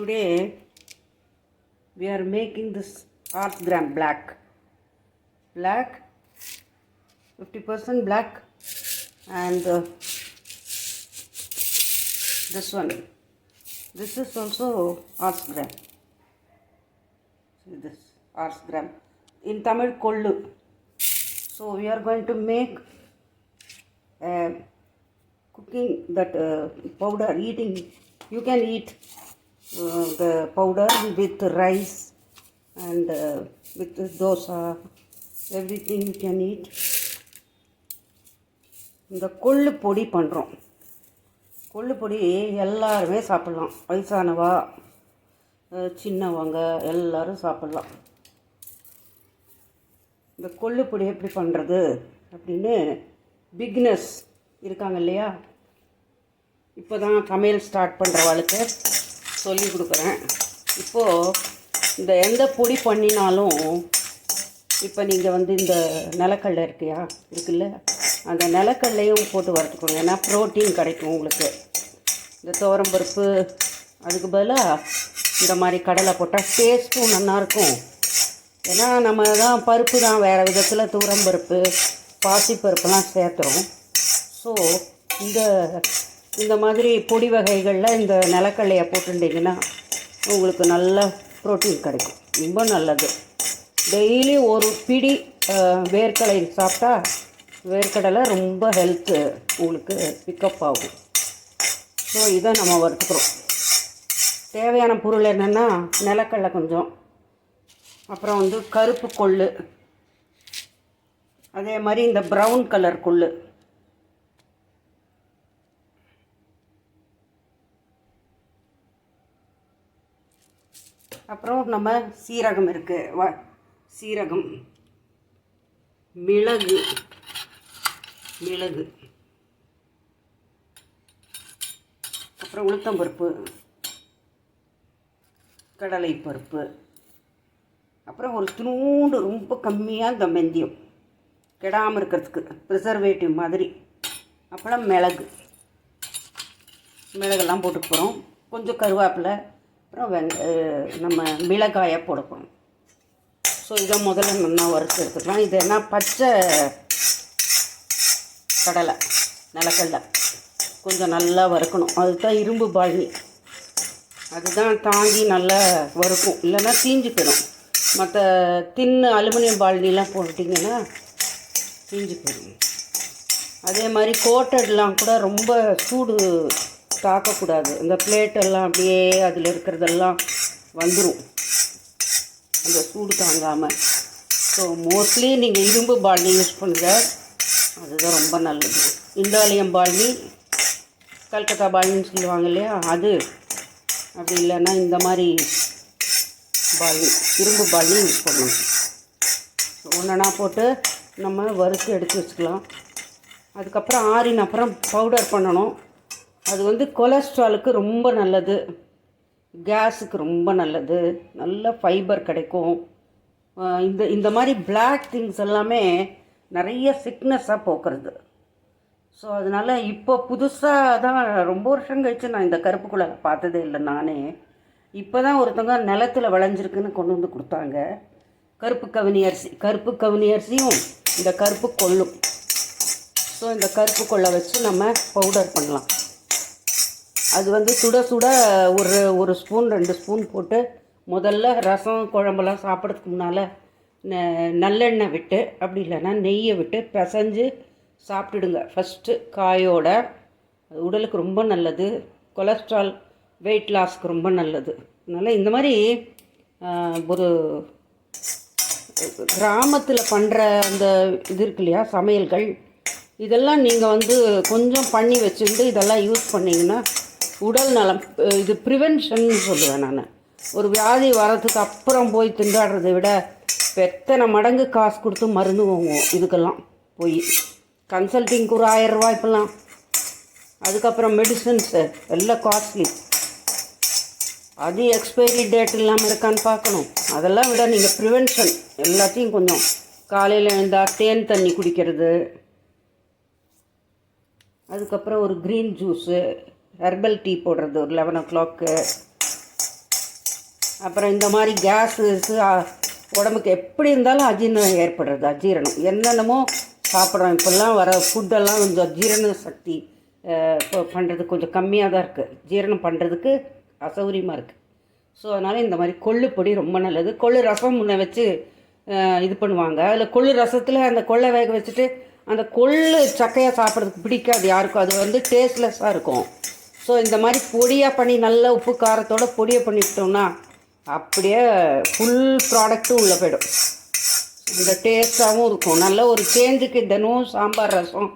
Today we are making this Arts Gram black 50% black, and this is also Arts Gram. See this Arts Gram in Tamil kollu. So we are going to make cooking that powder, eating. You can eat the powder with rice and with dosa, everything you can eat. இந்த கொள்ளு பொடி பண்ணுறோம். கொள்ளு பொடி எல்லாருமே சாப்பிட்லாம். வயசானவா, சின்னவங்க எல்லோரும் சாப்பிட்லாம். இந்த கொள்ளு பொடி எப்படி பண்ணுறது அப்படின்னு பிக்னஸ் இருக்காங்க இல்லையா, இப்போ தான் சமையல் ஸ்டார்ட் பண்ணுறவாளுக்கு சொல்லி கொடுக்குறேன். இப்போது இந்த எந்த பொடி பண்ணினாலும், இப்போ நீங்கள் இந்த நிலக்கடலை இருக்குல்ல, அந்த நிலக்கடலையும் போட்டு வறுத்துக்கோங்க. ஏன்னா ப்ரோட்டீன் கிடைக்கும் உங்களுக்கு. இந்த துவரம்பருப்பு அதுக்கு பதிலாக இந்த மாதிரி கடலை போட்டால் டேஸ்ட்டும் நல்லாயிருக்கும். ஏன்னா நம்ம தான் பருப்பு தான் வேறு விதத்தில் துவரம்பருப்பு பாசிப்பருப்புலாம் சேர்த்துறோம். ஸோ இந்த மாதிரி பொடி வகைகளில் இந்த நிலக்கடலையை போட்டுட்டிங்கன்னா உங்களுக்கு நல்ல ப்ரோட்டீன் கிடைக்கும். ரொம்ப நல்லது. டெய்லி ஒரு பிடி வேர்க்கடலை சாப்பிட்டா வேர்க்கடலை ரொம்ப ஹெல்த்து உங்களுக்கு பிக்கப் ஆகும். ஸோ இதை நம்ம வறுத்துக்கிறோம். தேவையான பொருள் என்னென்னா நிலக்கடலை கொஞ்சம், அப்புறம் கருப்பு கொள்ளு, அதே மாதிரி இந்த ப்ரௌன் கலர் கொள்ளு, அப்புறம் நம்ம சீரகம் இருக்குது, சீரகம், மிளகு, அப்புறம் உளுத்தம்பருப்பு, கடலைப்பருப்பு, அப்புறம் ஒரு துணூண்டு ரொம்ப கம்மியாக இந்த வெந்தயம் கெடாமல் இருக்கிறதுக்கு ப்ரிசர்வேட்டிவ் மாதிரி, அப்புறம் மிளகெல்லாம் போட்டு போகிறோம். கொஞ்சம் கருவேப்பிலை, அப்புறம் நம்ம மிளகாயை போட போகிறோம். ஸோ இதை முதல்ல நல்லா வறுத்து எடுத்துக்கலாம். இது என்ன பச்சை கடலை, நிலக்கடலை கொஞ்சம் நல்லா வறுக்கணும். அதுதான் இரும்பு பால்னி, அதுதான் தாங்கி நல்லா வறுக்கும். இல்லைன்னா தீஞ்சு போயிடும். மற்ற அலுமினியம் பால்னிலாம் போட்டிங்கன்னா தீஞ்சு போயிடும். அதே மாதிரி கோட்டட்லாம் கூட ரொம்ப சூடு தாக்கக்கூடாது. இந்த பிளேட்டெல்லாம் அப்படியே அதில் இருக்கிறதெல்லாம் வந்துடும் அந்த சூடு தாங்காமல். ஸோ மோஸ்ட்லி நீங்கள் இரும்பு பால்னி யூஸ் பண்ணுங்கள், அதுதான் ரொம்ப நல்லது. இண்டாலியம் பால்னி, கல்கத்தா பால்னின்னு சொல்லுவாங்க இல்லையா, அது அப்படி இல்லைன்னா இந்த மாதிரி பால்னி, இரும்பு பால்னி யூஸ் பண்ணணும். ஒன்றா போட்டு நம்ம வறுத்து எடுத்து வச்சுக்கலாம். அதுக்கப்புறம் ஆறின அப்புறம் பவுடர் பண்ணணும். அது கொலஸ்ட்ராலுக்கு ரொம்ப நல்லது, கேஸுக்கு ரொம்ப நல்லது, நல்ல ஃபைபர் கிடைக்கும். இந்த மாதிரி பிளாக் திங்ஸ் எல்லாமே நிறைய சிக்னஸாக போக்குறது. ஸோ அதனால் இப்போ புதுசாக தான், ரொம்ப வருஷம் கழித்து நான் இந்த கருப்பு குழலை பார்த்ததே இல்லை நானே. இப்போ தான் ஒருத்தவங்க நிலத்தில் விளைஞ்சிருக்குன்னு கொண்டு வந்து கொடுத்தாங்க. கருப்பு கவுனி அரிசியும் இந்த கருப்பு கொள்ளும். ஸோ இந்த கருப்பு கொள்ளை வச்சு நம்ம பவுடர் பண்ணலாம். அது சுட சுட ஒரு ஸ்பூன் 2 ஸ்பூன் போட்டு, முதல்ல ரசம் குழம்பெல்லாம் சாப்பிட்றதுக்கு முன்னால் நல்லெண்ணெய் விட்டு, அப்படி இல்லைன்னா நெய்யை விட்டு பிசைஞ்சு சாப்பிட்டுடுங்க ஃபஸ்ட்டு காயோட. அது உடலுக்கு ரொம்ப நல்லது. கொலஸ்ட்ரால், வெயிட் லாஸ்க்கு ரொம்ப நல்லது. அதனால் இந்த மாதிரி ஒரு கிராமத்தில் பண்ணுற அந்த இது இருக்கு இல்லையா, சமையல்கள், இதெல்லாம் நீங்கள் கொஞ்சம் பண்ணி வச்சுருந்து இதெல்லாம் யூஸ் பண்ணிங்கன்னா உடல் நலம், இது ப்ரிவென்ஷன் சொல்லுவேன் நான். ஒரு வியாதி வரத்துக்கு அப்புறம் போய் திண்டாடுறதை விட எத்தனை மடங்கு காசு கொடுத்து மருந்து வாங்குவோம். இதுக்கெல்லாம் போய் கன்சல்ட்டிங்க்கு ஒரு 1000 ரூபா இப்போல்லாம். அதுக்கப்புறம் மெடிசன்ஸு எல்லாம் காஸ்ட்லி. அது எக்ஸ்பைரி டேட் இல்லாமல் இருக்கான்னு பார்க்கணும். அதெல்லாம் விட நீங்கள் ப்ரிவென்ஷன் எல்லாத்தையும் கொஞ்சம் காலையில் எழுந்தால் தேன் தண்ணி குடிக்கிறது, அதுக்கப்புறம் ஒரு க்ரீன் ஜூஸு, ஹெர்பல் டீ போடுறது ஒரு 11 o'clock, அப்புறம் இந்த மாதிரி கேஸு உடம்புக்கு எப்படி இருந்தாலும் அஜீரணம் ஏற்படுறது, அஜீரணம் என்னென்னமோ சாப்பிட்றோம் இப்போல்லாம் வர ஃபுட்டெல்லாம் கொஞ்சம் ஜீரண சக்தி இப்போ பண்ணுறதுக்கு கொஞ்சம் கம்மியாக தான் இருக்குது, ஜீரணம் பண்ணுறதுக்கு அசௌகரியமாக இருக்குது. ஸோ அதனால் இந்த மாதிரி கொள்ளு பொடி ரொம்ப நல்லது. கொள்ளு ரசம் முன்ன வச்சு இது பண்ணுவாங்க. அதில் கொள்ளு ரசத்தில் அந்த கொள்ளை வேக வச்சுட்டு அந்த கொள்ளு சக்கையாக சாப்பிட்றதுக்கு பிடிக்காது யாருக்கும், அது வந்து டேஸ்ட்லெஸ்ஸாக இருக்கும். ஸோ இந்த மாதிரி பொடியாக பண்ணி நல்ல உப்பு காரத்தோடு பொடியை பண்ணிவிட்டோம்னா அப்படியே ஃபுல் ப்ராடக்ட்டும் உள்ளே போய்டும். இந்த டேஸ்ட்டாகவும் இருக்கும். நல்ல ஒரு சேஞ்சுக்கு தினமும் சாம்பார் ரசம்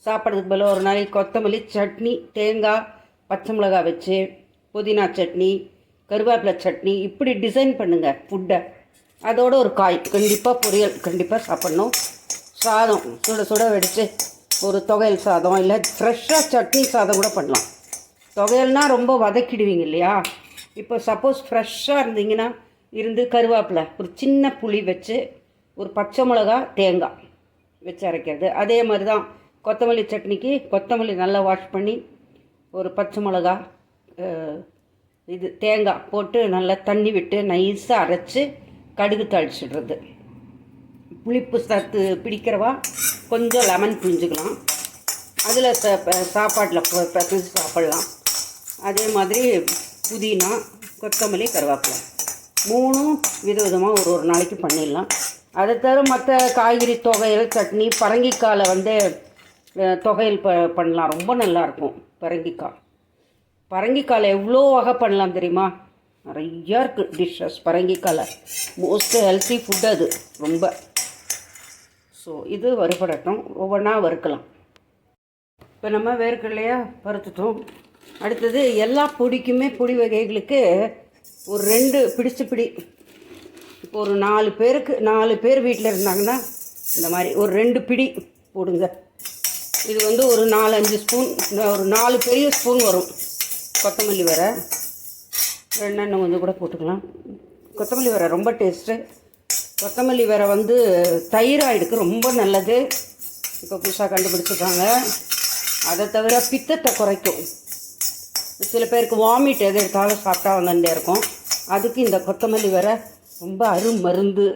சாப்பிட்றதுக்கு பதிலாக ஒரு நாளைக்கு கொத்தமல்லி சட்னி, தேங்காய், பச்சை மிளகாய் வச்சு புதினா சட்னி, கருவேப்பிலை சட்னி இப்படி டிசைன் பண்ணுங்கள் ஃபுட்டை. அதோட ஒரு காய் கண்டிப்பாக, பொரியல் கண்டிப்பாக சாப்பிட்ணும். சாதம் சுட சுட வெடித்து ஒரு தொகையல் சாதம், இல்லை ஃப்ரெஷ்ஷாக சட்னி சாதம் கூட பண்ணலாம். தொகையல்னால் ரொம்ப வதக்கிடுவீங்க இல்லையா? இப்போ சப்போஸ் ஃப்ரெஷ்ஷாக இருந்தீங்கன்னா கருவேப்பிலை, ஒரு சின்ன புளி வச்சு, ஒரு பச்சை மிளகா, தேங்காய் வச்சு அரைக்கிறது. அதே மாதிரி தான் கொத்தமல்லி சட்னிக்கு கொத்தமல்லி நல்லா வாஷ் பண்ணி ஒரு பச்சை மிளகா, தேங்காய் போட்டு நல்லா தண்ணி விட்டு நைஸாக அரைச்சி கடுகு தாளிச்சிடுறது. புளிப்பு சத்து பிடிக்கிறவா கொஞ்சம் லெமன் பிழிஞ்சுக்கலாம், அதில் சாப்பாட்டில் பிசைஞ்சு சாப்பிட்லாம். அதே மாதிரி புதினா, கொத்தமல்லி, கருவேப்பிலை மூணும் விதவிதமாக ஒரு நாளைக்கு பண்ணிடலாம். அதை தவிர மற்ற காய்கறி தொகையல் சட்னி, பரங்கிக்காயில் வந்து தொகையல் பண்ணலாம், ரொம்ப நல்லாயிருக்கும். பரங்கிக்காயில் எவ்வளோ வகை பண்ணலாம் தெரியுமா? நிறையா இருக்குது டிஷ்ஷஸ் பரங்கிக்காயில். மோஸ்ட் ஹெல்த்தி ஃபுட் அது ரொம்ப. ஸோ இது வறுபடட்டும், ஒவ்வொன்றா வறுக்கலாம். இப்போ நம்ம வேர்க்கடலையாக வறுத்துட்டோம். அடுத்தது எல்லா பொடிக்குமே, பொடி வகைகளுக்கு ஒரு 2 பிடி, இப்போ ஒரு 4 பேர் வீட்டில் இருந்தாங்கன்னா இந்த மாதிரி ஒரு 2 பிடி போடுங்க. இது வந்து ஒரு 4-5 ஸ்பூன், ஒரு 4 பெரிய ஸ்பூன் வரும். கொத்தமல்லி வேறு எண்ணெய் கொஞ்சம் கூட போட்டுக்கலாம். கொத்தமல்லி வேறு ரொம்ப டேஸ்ட்டு. கொத்தமல்லி வேறு வந்து தைராய்டுக்கு ரொம்ப நல்லது, இப்போ புதுசாக கண்டுபிடிச்சிருக்காங்க. அதை தவிர பித்தத்தை குறைக்கும். சில பேருக்கு வாமிட் எது எடுத்தாலும் சாப்பிட்டா வந்துட்டே இருக்கும். அதுக்கு இந்த கொத்தமல்லி வேற ரொம்ப அருமருந்து,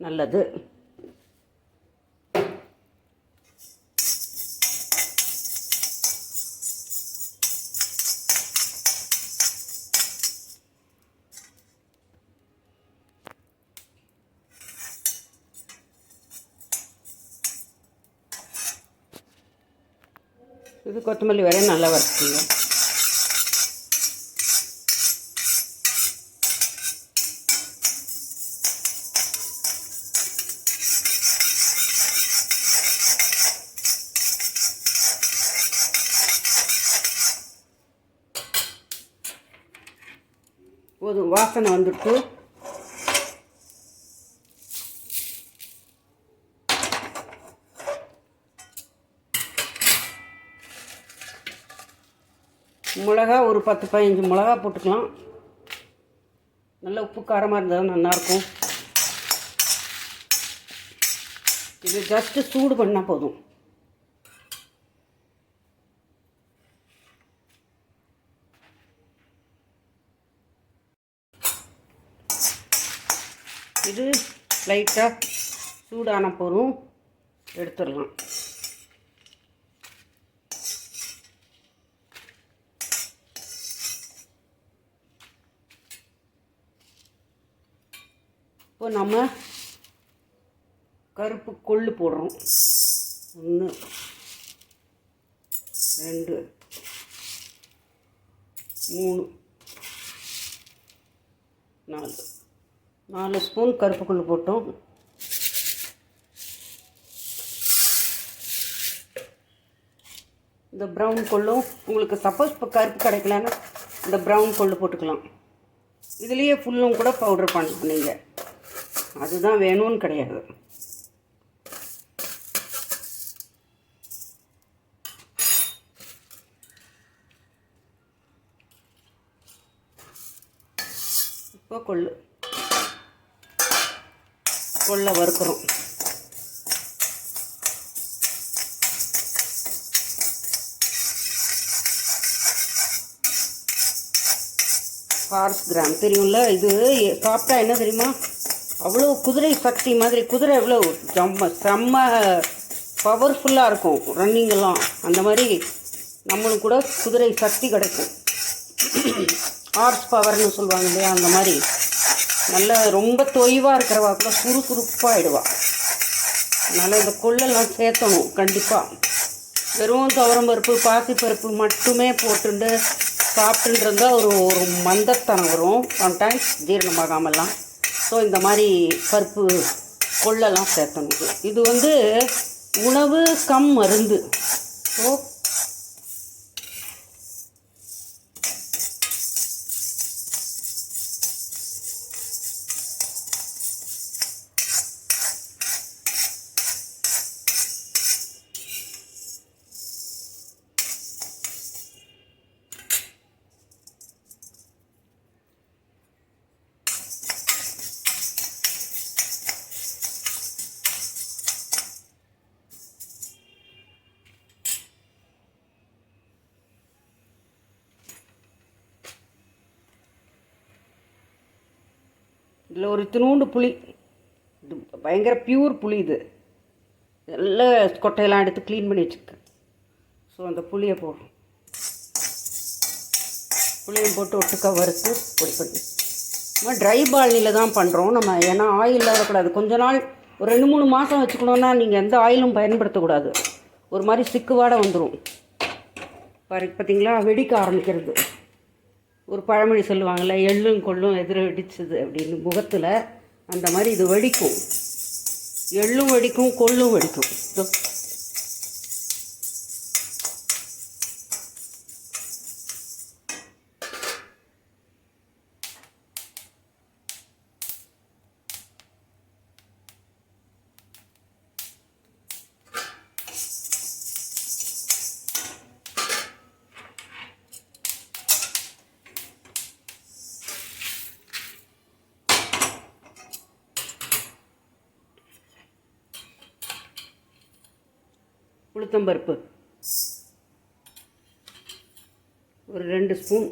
நல்லது. இது கொத்தமல்லி வேற நல்லா வறுத்துங்க. போதும், வாசனை வந்துட்டு. மிளகா ஒரு 10-15 மிளகா போட்டுக்கலாம். நல்ல உப்பு காரமாக இருந்தால் நல்லாயிருக்கும். இது ஜஸ்ட்டு சூடு பண்ணால் போதும். இது லைட்டாக சூடான போதும் எடுத்துடலாம். இப்போ நம்ம கருப்பு கொள்ளு போடுறோம். 1 2 3 4 ஸ்பூன் கருப்பு கொள்ளு போட்டோம். இந்த ப்ரௌன் கொள்ளும் உங்களுக்கு சப்போஸ் இப்போ கருப்பு கிடைக்கலன்னா இந்த ப்ரௌன் கொள்ளு போட்டுக்கலாம். இதுலேயே ஃபுல்லும் கூட பவுடர் பண்ணலாம் நீங்கள், அதுதான் வேணும்னு கிடையாது. இப்போ கொள்ளை வறுக்கிறோம். ஹார்ஸ் கிராம் தெரியும்ல. இது சாப்பிட்டா என்ன தெரியுமா, அவ்வளோ குதிரை சக்தி மாதிரி. குதிரை எவ்வளோ செம்ம பவர்ஃபுல்லாக இருக்கும் ரன்னிங்கெல்லாம். அந்த மாதிரி நம்மளுக்கு கூட குதிரை சக்தி கிடைக்கும். ஹார்ஸ் பவர்னு சொல்லுவாங்க இல்லையா, அந்த மாதிரி நல்ல ரொம்ப தொய்வாக இருக்கிறவா கூட சுறுசுறுப்பாகிடுவா. அதனால் இந்த கொள்ளெல்லாம் சேர்த்தணும் கண்டிப்பாக. வெறும் துவரம்பருப்பு பாசிப்பருப்பு மட்டுமே போட்டுண்டு சாப்பிட்டுன்றதா ஒரு மந்தத்தனம் வரும் சம்டைம்ஸ், ஜீரணமாகாமலாம். ஸோ இந்த மாதிரி பருப்பு கொள்ளெல்லாம் சேர்த்தணும். இது உணவு கம் மருந்து. ஸோ இதில் ஒரு இத்தினூண்டு புளி, இது பயங்கர பியூர் புளி. இது நல்ல கொட்டையெல்லாம் எடுத்து க்ளீன் பண்ணி வச்சுருக்கேன். ஸோ அந்த புளியை போடுறோம். புளியும் போட்டு ஒட்டுக்கா வறுத்து பொடி பண்ணி நம்ம ட்ரை பால்னியில் தான் பண்ணுறோம் நம்ம. ஏன்னா ஆயில் வரக்கூடாது. கொஞ்ச நாள் ஒரு 2-3 மாதம் வச்சுக்கணுன்னா நீங்கள் எந்த ஆயிலும் பயன்படுத்தக்கூடாது. ஒரு மாதிரி சிக்குவாடை வந்துடும். பார்த்தீங்களா, வெடிக்க ஆரம்பிக்கிறது. ஒரு பழமொழி சொல்லுவாங்கள்ல, எள்ளும் கொள்ளும் எதிர வெடிச்சது அப்படின்னு முகத்தில். அந்த மாதிரி இது வெடிக்கும். எள்ளும் வெடிக்கும், கொள்ளும் வெடிக்கும். உளுத்தம்பருப்பு ஒரு 2 ஸ்பூன்,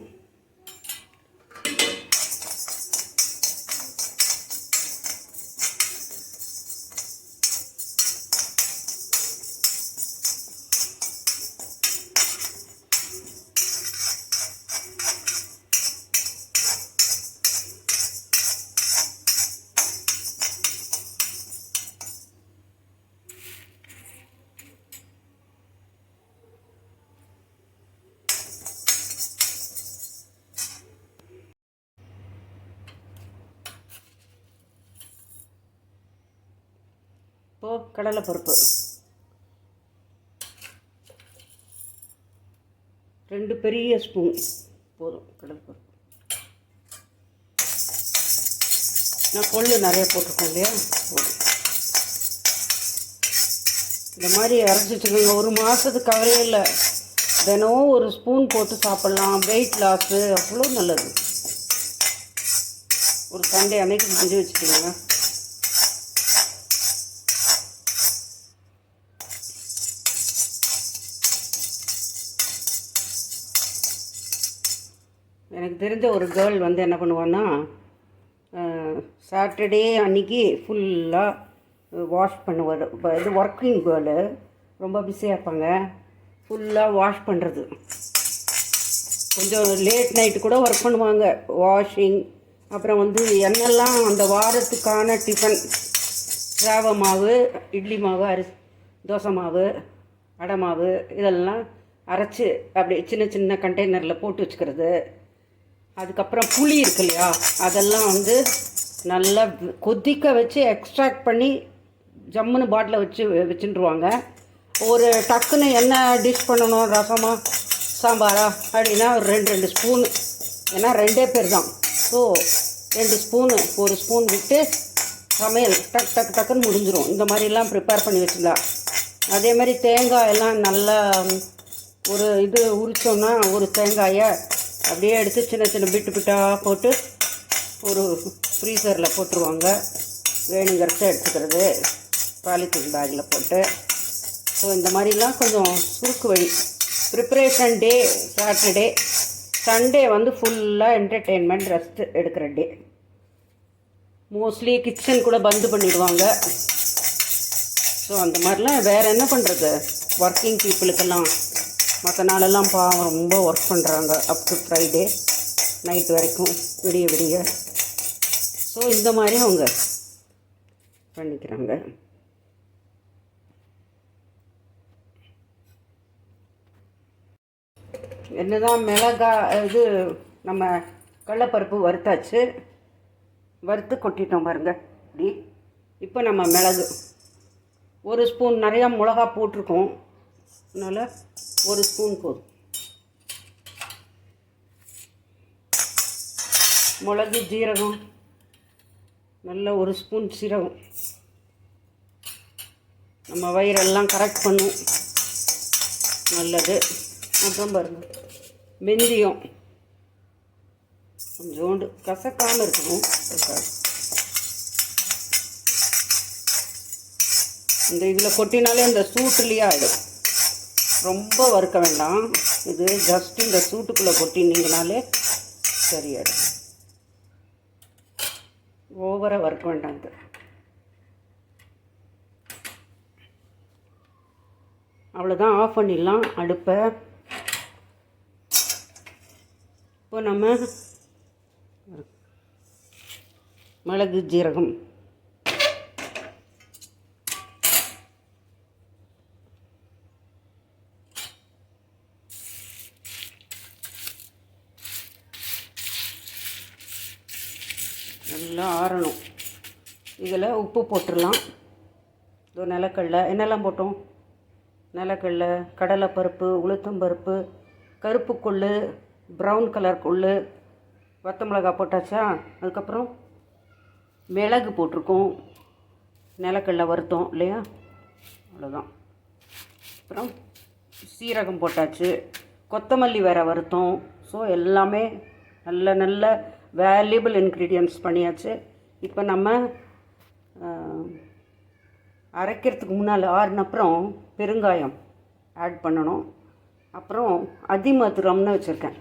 இப்போது கடலைப்பருப்பு 2 பெரிய ஸ்பூன் போதும். கடலைப்பருப்பு நான் கொள்ளு நிறைய போட்டிருக்கோம் இல்லையா, போதும். இந்த மாதிரி அரைச்சி வச்சுக்கோங்க. ஒரு மாதத்துக்கு கவரே இல்லை. தினம் ஒரு ஸ்பூன் போட்டு சாப்பிட்லாம். வெயிட் லாஸு அவ்வளோ நல்லது. ஒரு சண்டே அன்னைக்கு செஞ்சு வச்சுக்கோங்க. எனக்கு தெரிஞ்ச ஒரு கேர்ள் என்ன பண்ணுவான்னா, சாட்டர்டே அன்றைக்கி ஃபுல்லாக வாஷ் பண்ணுவார். இது ஒர்க்கிங் கேர்ளு, ரொம்ப பிஸியாக இருப்பாங்க. ஃபுல்லாக வாஷ் பண்ணுறது. கொஞ்சம் லேட் நைட்டு கூட ஒர்க் பண்ணுவாங்க, வாஷிங். அப்புறம் என்னெல்லாம் அந்த வாரத்துக்கான டிஃபன், ரவை மாவு, இட்லி மாவு, தோசை மாவு, அடை மாவு, இதெல்லாம் அரைச்சி அப்படியே சின்ன சின்ன கண்டெய்னரில் போட்டு வச்சுக்கிறது. அதுக்கப்புறம் புளி இருக்கு இல்லையா, அதெல்லாம் நல்லா கொதிக்க வச்சு எக்ஸ்ட்ராக்ட் பண்ணி ஜம்முன்னு பாட்டில் வச்சுருவாங்க. ஒரு டக்குன்னு என்ன டிஷ் பண்ணணும், ரசமா சாம்பாரா அப்படின்னா ஒரு 2 ஸ்பூனு. ஏன்னா 2 பேர் தான். ஸோ 2 ஸ்பூனு, 1 ஸ்பூன் விட்டு சமையல் டக்குன்னு முடிஞ்சிடும். இந்த மாதிரிலாம் ப்ரிப்பேர் பண்ணி வச்சுருந்தா. அதே மாதிரி தேங்காய் எல்லாம் நல்லா ஒரு உரித்தோன்னா ஒரு தேங்காயை அப்படியே எடுத்து சின்ன சின்ன பிட்டாக போட்டு ஒரு ஃப்ரீசரில் போட்டுருவாங்க. வேணுங்கிறத எடுத்துக்கிறது பாலித்தீன் பேக்கில் போட்டு. ஸோ இந்த மாதிரிலாம் கொஞ்சம் சுருக்கு வழி. ப்ரிப்ரேஷன் டே சாட்டர்டே சண்டே வந்து ஃபுல்லாக என்டர்டெயின்மெண்ட் ரெஸ்ட் எடுக்கிற டே. மோஸ்ட்லி கிச்சன் கூட பந்து பண்ணிடுவாங்க. ஸோ அந்த மாதிரிலாம் வேறு என்ன பண்ணுறது, ஒர்க்கிங் பீப்புளுக்கெல்லாம் மற்ற நாளெல்லாம் பாவம் ரொம்ப ஒர்க் பண்ணுறாங்க அப் டு ஃப்ரைடே நைட் வரைக்கும் விடிய விடிய. ஸோ இந்த மாதிரி அவங்க பண்ணிக்கிறாங்க. என்னதான் இது நம்ம கடலைப்பருப்பு வறுத்தாச்சு, வறுத்து கொட்டிட்டோம் பாருங்க இப்படி. இப்போ நம்ம மிளகு ஒரு ஸ்பூன், நிறையா மிளகா போட்டிருக்கோம், அதனால் ஒரு ஸ்பூன் போதும். மிளகு ஜீரகம், நல்ல ஒரு ஸ்பூன் சீரகம், நம்ம வயிறெல்லாம் கரெக்ட் பண்ணும், நல்லது. அப்புறம் பாருங்கள் வெந்தயம் கொஞ்சோண்டு கசக்காமல் இருக்கணும். இந்த இதில் கொட்டினாலே இந்த சூட்டுலேயே ஆகிடும், ரொம்ப வறுக்க வேண்டாம். இது ஜஸ்ட் இந்த சூட்டுக்குள்ளே கொட்டினீங்கனாலே சரியாயிடும், ஓவராக வறுக்க வேண்டாம். இது அவ்வளோதான், ஆஃப் பண்ணிடலாம் அடுப்பை. இப்போ நம்ம மிளகு ஜீரகம் நல்லா ஆறணும். இதில் உப்பு போட்டுடலாம். இதோ நிலக்கடலை, என்னெல்லாம் போட்டோம், நிலக்கடலை, கடலைப்பருப்பு, உளுத்தம்பருப்பு, கருப்பு கொள்ளு, ப்ரௌன் கலர் கொள்ளு, வத்த மிளகா போட்டாச்சா. அதுக்கப்புறம் மிளகு போட்டிருக்கோம், நிலக்கடலை வறுத்தோம் இல்லையா, அவ்வளோதான். அப்புறம் சீரகம் போட்டாச்சு, கொத்தமல்லி வேறு வறுத்தோம். ஸோ எல்லாமே நல்ல நல்ல வேல்யூபிள் இன்க்ரீடியன்ட்ஸ் பண்ணியாச்சு. இப்போ நம்ம அரைக்கிறதுக்கு முன்னால் ஆறுனப்புறம் பெருங்காயம் ஆட் பண்ணணும். அப்புறம் அதிமதுரம்னு வச்சுருக்கேன்.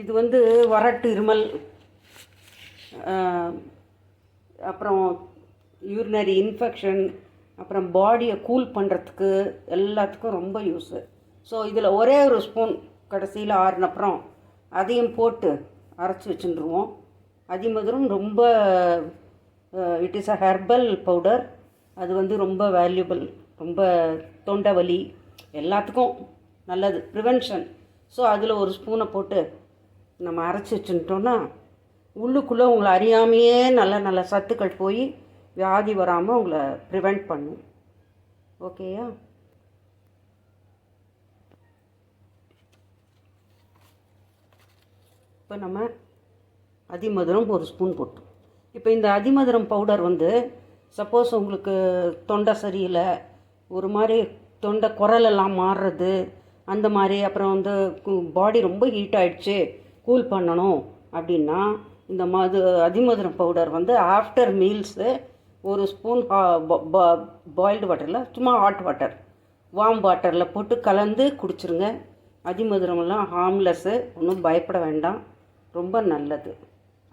இது வந்து வறட்டு இருமல், அப்புறம் யூரினரி இன்ஃபெக்ஷன், அப்புறம் பாடியை கூல் பண்ணுறதுக்கு எல்லாத்துக்கும் ரொம்ப யூஸு. ஸோ இதில் ஒரே ஒரு ஸ்பூன் கடைசியில் ஆறுனப்புறம் அதையும் போட்டு அரைச்சி வச்சுருவோம். அதிமதுரம் ரொம்ப it is a herbal powder. அது வந்து ரொம்ப வேல்யூபிள், ரொம்ப தொண்டை வலி எல்லாத்துக்கும் நல்லது, ப்ரிவென்ஷன். ஸோ அதில் ஒரு ஸ்பூனை போட்டு நம்ம அரைச்சி வச்சுட்டோன்னா உள்ளுக்குள்ளே உங்களை அறியாமையே நல்ல நல்ல சத்துக்கள் போய் வியாதி வராமல் உங்களை ப்ரிவெண்ட் பண்ணும். ஓகேயா? இப்போ நம்ம அதிமதுரம் ஒரு ஸ்பூன் போட்டோம். இப்போ இந்த அதிமதுரம் பவுடர் வந்து சப்போஸ் உங்களுக்கு தொண்டை சரியில்லை, ஒரு மாதிரி தொண்டை குரலெல்லாம் மாறுறது அந்த மாதிரி, அப்புறம் வந்து பாடி ரொம்ப ஹீட் ஆகிடுச்சு, கூல் பண்ணணும் அப்படின்னா இந்த அதிமதுரம் பவுடர் வந்து ஆஃப்டர் மீல்ஸு ஒரு ஸ்பூன் பாயில்டு வாட்டரில், சும்மா ஹாட் வாட்டர், வார்ம் வாட்டரில் போட்டு கலந்து குடிச்சிருங்க. அதிமதுரமெல்லாம் ஹார்ம்லெஸ்ஸு, ஒன்றும் பயப்பட வேண்டாம், ரொம்ப நல்லது.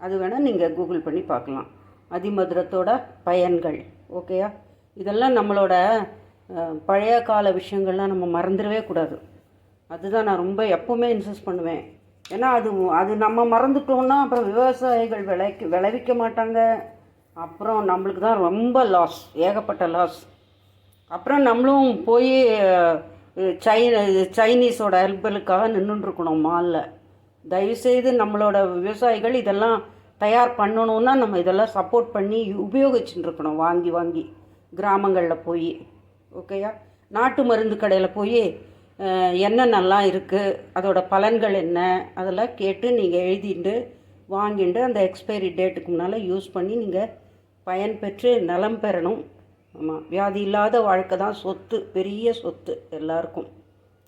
அது வேணால் நீங்கள் கூகுள் பண்ணி பார்க்கலாம், அதிமதுரத்தோட பயன்கள். ஓகேயா? இதெல்லாம் நம்மளோட பழைய கால விஷயங்கள்லாம் நம்ம மறந்துடவே கூடாது. அதுதான் நான் ரொம்ப எப்போவுமே இன்சிஸ்ட் பண்ணுவேன். ஏன்னா அது நம்ம மறந்துட்டோம்னா அப்புறம் விவசாயிகள் விளைவிக்க மாட்டாங்க, அப்புறம் நம்மளுக்கு தான் ரொம்ப லாஸ், ஏகப்பட்ட லாஸ். அப்புறம் நம்மளும் போய் சைனீஸோட ஹெல்ப்புக்காக நின்றுட்டுருக்கணும் மாலில். தயவுசெய்து நம்மளோட விவசாயிகள் இதெல்லாம் தயார் பண்ணணுன்னா நம்ம இதெல்லாம் சப்போர்ட் பண்ணி உபயோகிச்சுட்டு இருக்கணும், வாங்கி வாங்கி கிராமங்களில் போய். ஓகேயா? நாட்டு மருந்து கடையில் போய் என்னென்னலாம் இருக்குது, அதோட பலன்கள் என்ன, அதெல்லாம் கேட்டு நீங்கள் எழுதிட்டு வாங்கிட்டு அந்த எக்ஸ்பைரி டேட்டுக்கு முன்னால் யூஸ் பண்ணி நீங்கள் பயன்பெற்று நலம் பெறணும். ஆமாம், வியாதி இல்லாத வாழ்க்கை தான் சொத்து, பெரிய சொத்து எல்லாருக்கும்.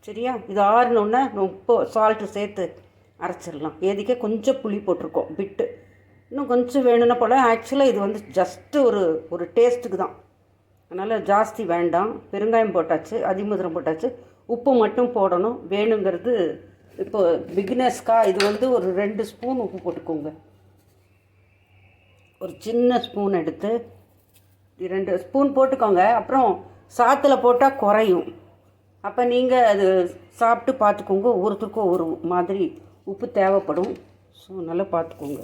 சரியா? இது ஆறுனோன்னா ரொம்ப சால்ட்டு சேர்த்து அரைச்சிடலாம். ஏதிக்க கொஞ்சம் புளி போட்டிருக்கோம் பிட்டு, இன்னும் கொஞ்சம் வேணும்னா போல். ஆக்சுவலாக இது வந்து ஜஸ்ட்டு ஒரு டேஸ்ட்டுக்கு தான், அதனால் ஜாஸ்தி வேண்டாம். பெருங்காயம் போட்டாச்சு, அதிமதுரம் போட்டாச்சு, உப்பு மட்டும் போடணும். வேணுங்கிறது இப்போ பிகினர்ஸ்க்கா இது வந்து ஒரு 2 ஸ்பூன் உப்பு போட்டுக்கோங்க. ஒரு சின்ன ஸ்பூன் எடுத்து 2 ஸ்பூன் போட்டுக்கோங்க. அப்புறம் சாத்தில் போட்டால் குறையும். அப்போ நீங்கள் அது சாப்பிட்டு பார்த்துக்கோங்க. ஒவ்வொருத்தருக்கும் ஒரு மாதிரி உப்பு தேவைப்படும். ஸோ நல்லா பார்த்துக்கோங்க.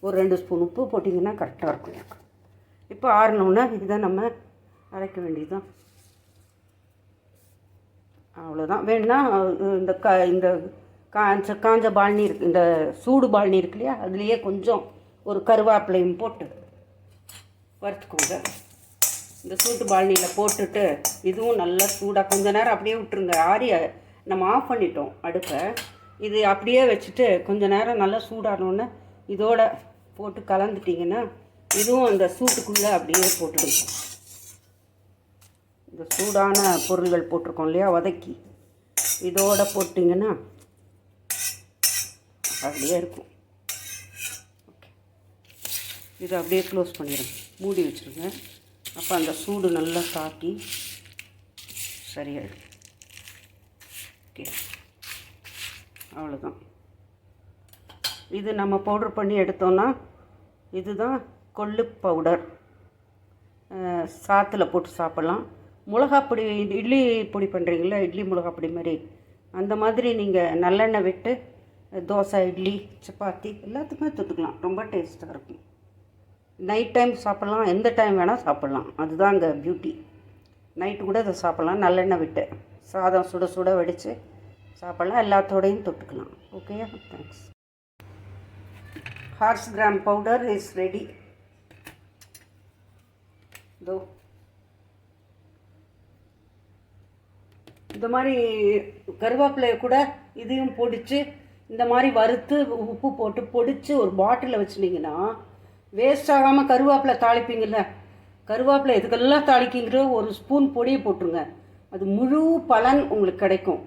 ஒரு 2 ஸ்பூன் உப்பு போட்டிங்கன்னா கரெக்டாக இருக்கும். இப்போ ஆறினோன்னா இதை நம்ம அரைக்க வேண்டியதுதான். அவ்வளோதான். வேணுன்னா இந்த காஞ்ச பால்னி இருக்குது, இந்த சூடு பால்னி இருக்கு இல்லையா, அதுலேயே கொஞ்சம் ஒரு கருவேப்பிலையும் போட்டு வறுத்துக்கோங்க. இந்த சூட்டு பால்னியில் போட்டுட்டு இதுவும் நல்லா சூடாக கொஞ்சம் நேரம் அப்படியே விட்டுருங்க. ஆரிய நம்ம ஆஃப் பண்ணிட்டோம் அடுப்பை. இது அப்படியே வச்சுட்டு கொஞ்சம் நேரம் நல்லா சூடானோன்னு இதோட போட்டு கலந்துட்டிங்கன்னா இதுவும் அந்த சூட்டுக்குள்ளே அப்படியே போட்டுடுங்க. இந்த சூடான பொருள்கள் போட்டிருக்கோம் இல்லையா, வதக்கி இதோட போட்டிங்கன்னா அப்படியே இருக்கும். ஓகே, இதை அப்படியே க்ளோஸ் பண்ணிடுங்க, மூடி வச்சுருங்க. அப்போ அந்த சூடு நல்லா தாக்கி சரியாயிடும். ஓகே, அவ்வளோதான். இது நம்ம பவுடர் பண்ணி எடுத்தோன்னா இதுதான் கொள்ளு பவுடர். சாத்தில் போட்டு சாப்பிட்லாம். மிளகாப்பொடி, இட்லி பொடி பண்ணுறீங்களா, இட்லி மிளகாப்பொடி மாதிரி, அந்த மாதிரி நீங்கள் நல்லெண்ணெய் விட்டு தோசை, இட்லி, சப்பாத்தி எல்லாத்துக்குமே தொட்டுக்கலாம். ரொம்ப டேஸ்ட்டாக இருக்கும். நைட் டைம் சாப்பிட்லாம், எந்த டைம் வேணால் சாப்பிட்லாம். அதுதான் அங்கே பியூட்டி. நைட்டு கூட இதை சாப்பிட்லாம். நல்லெண்ணெய் விட்டு சாதம் சுட சுட வடித்து சாப்பிட்லாம். எல்லாத்தோடையும் தொட்டுக்கலாம். ஓகேயா? Thanks. Hours gram powder is ready. இதோ இந்த மாதிரி கருவேப்பிலையை கூட இதையும் பொடிச்சு இந்த மாதிரி வறுத்து உப்பு போட்டு பொடிச்சு ஒரு பாட்டிலில் வச்சுட்டிங்கன்னா வேஸ்ட் ஆகாமல், கருவேப்பிலை தாளிப்பீங்கள்ல, கருவேப்பிலை இதுக்கெல்லாம் தாளிக்கிங்கிற ஒரு ஸ்பூன் பொடியை போட்டுருங்க. அது முழு பலன் உங்களுக்கு கிடைக்கும்.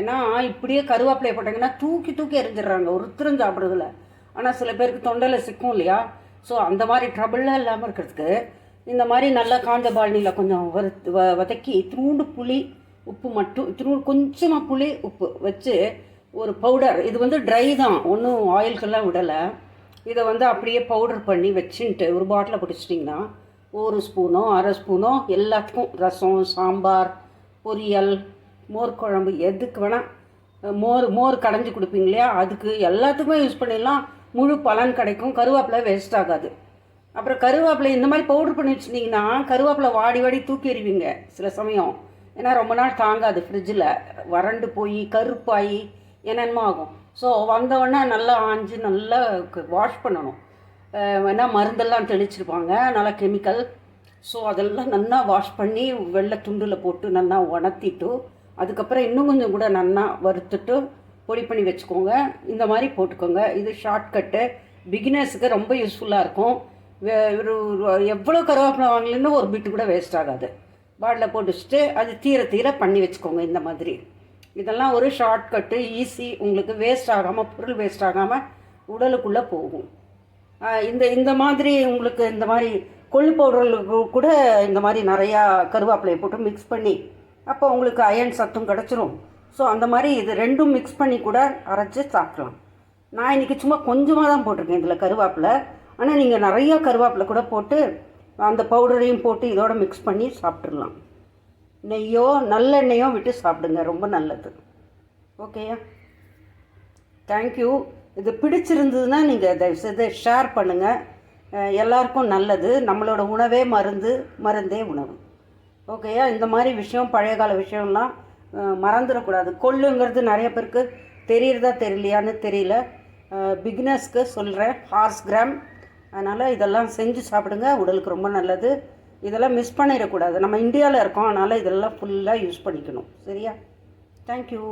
ஏன்னா இப்படியே கருவேப்பிலையை போட்டாங்கன்னா தூக்கி தூக்கி எரிஞ்சிடுறாங்க, ஒருத்தரும் சாப்பிட்றதில்ல. ஆனால் சில பேருக்கு தொண்டையில் சிக்கும் இல்லையா, ஸோ அந்த மாதிரி ட்ரபிள்லாம் இல்லாமல் இருக்கிறதுக்கு இந்த மாதிரி நல்லா காஞ்ச பால்னியில் கொஞ்சம் வதக்கி இத்தினூண்டு புளி உப்பு மட்டும், இத்தினூண்டு கொஞ்சமாக புளி உப்பு வச்சு ஒரு பவுடர். இது வந்து ட்ரை தான், ஒன்றும் ஆயிலுக்கெல்லாம் விடலை. இதை வந்து அப்படியே பவுடர் பண்ணி வச்சுன்ட்டு ஒரு பாட்டில் பிடிச்சிட்டிங்கன்னா 1 ஸ்பூனோ 1/2 ஸ்பூனோ எல்லாத்துக்கும், ரசம், சாம்பார், பொரியல், மோர் குழம்பு, எதுக்கு வேணால், மோர் கடைஞ்சி கொடுப்பீங்க இல்லையா, அதுக்கு எல்லாத்துக்குமே யூஸ் பண்ணிடலாம். முழு பலன் கிடைக்கும். கருவேப்பிலை வேஸ்ட் ஆகாது. அப்புறம் கருவேப்பிலை இந்த மாதிரி பவுடர் பண்ணி வச்சுட்டிங்கன்னா கருவேப்பிலை வாடி வாடி தூக்கி எறிவீங்க சில சமயம். ஏன்னா ரொம்ப நாள் தாங்காது, ஃப்ரிட்ஜில் வறண்டு போய் கருப்பாகி என்னென்னமோ ஆகும். ஸோ வந்தவொடனே நல்லா ஆஞ்சு நல்லா வாஷ் பண்ணணும். ஏன்னா மருந்தெல்லாம் தெளிச்சிருப்பாங்க, நல்லா கெமிக்கல். ஸோ அதெல்லாம் நல்லா வாஷ் பண்ணி வெள்ளை துண்டில் போட்டு நல்லா உணர்த்திட்டு அதுக்கப்புறம் இன்னும் கொஞ்சம் கூட நல்லா வறுத்துட்டு பொடி பண்ணி வச்சுக்கோங்க. இந்த மாதிரி போட்டுக்கோங்க. இது ஷார்ட்கட்டு, பிகினர்ஸுக்கு ரொம்ப யூஸ்ஃபுல்லாக இருக்கும். எவ்வளோ கருவேப்பிலை வாங்கலன்னு ஒரு பிட்டு கூட வேஸ்ட் ஆகாது. பாட்டில் போட்டு வச்சுட்டு அது தீர பண்ணி வச்சுக்கோங்க. இந்த மாதிரி இதெல்லாம் ஒரு ஷார்ட்கட்டு, ஈஸி. உங்களுக்கு வேஸ்ட் ஆகாமல், பொருள் வேஸ்ட் ஆகாமல் உடலுக்குள்ளே போகும். இந்த மாதிரி உங்களுக்கு இந்த மாதிரி கொள்ளு பவுடர்களுக்கு கூட இந்த மாதிரி நிறையா கருவேப்பிலையை போட்டு மிக்ஸ் பண்ணி அப்போ உங்களுக்கு அயன் சத்தும் கிடச்சிரும். ஸோ அந்த மாதிரி இது ரெண்டும் மிக்ஸ் பண்ணி கூட அரைச்சி சாப்பிட்லாம். நான் இன்றைக்கி சும்மா கொஞ்சமாக தான் போட்டிருக்கேன் இதில் கருவேப்பிலை. ஆனால் நீங்கள் நிறையா கருவேப்பிலை கூட போட்டு அந்த பவுடரையும் போட்டு இதோட மிக்ஸ் பண்ணி சாப்பிட்றலாம். நெய்யோ நல்லெண்ணெயோ விட்டு சாப்பிடுங்க, ரொம்ப நல்லது. ஓகேயா? தேங்க்யூ. இது பிடிச்சிருந்ததுன்னா நீங்கள் தயவுசெய்து ஷேர் பண்ணுங்கள். எல்லாருக்கும் நல்லது. நம்மளோட உணவே மருந்தே உணவு. ஓகேயா? இந்த மாதிரி விஷயம், பழைய கால விஷயம்லாம் மறந்துடக்கூடாது. கொள்ளுங்கிறது நிறைய பேருக்கு தெரியறதா தெரியலையான்னு தெரியல. பிகினர்ஸ்க்கு சொல்கிறேன், ஹார்ஸ் கிராம். அதனால் இதெல்லாம் செஞ்சு சாப்பிடுங்க, உடலுக்கு ரொம்ப நல்லது. இதெல்லாம் மிஸ் பண்ணிடக்கூடாது. நம்ம இந்தியாவில் இருக்கோம், அதனால் இதெல்லாம் ஃபுல்லாக யூஸ் பண்ணிக்கணும். சரியா? தேங்க்யூ.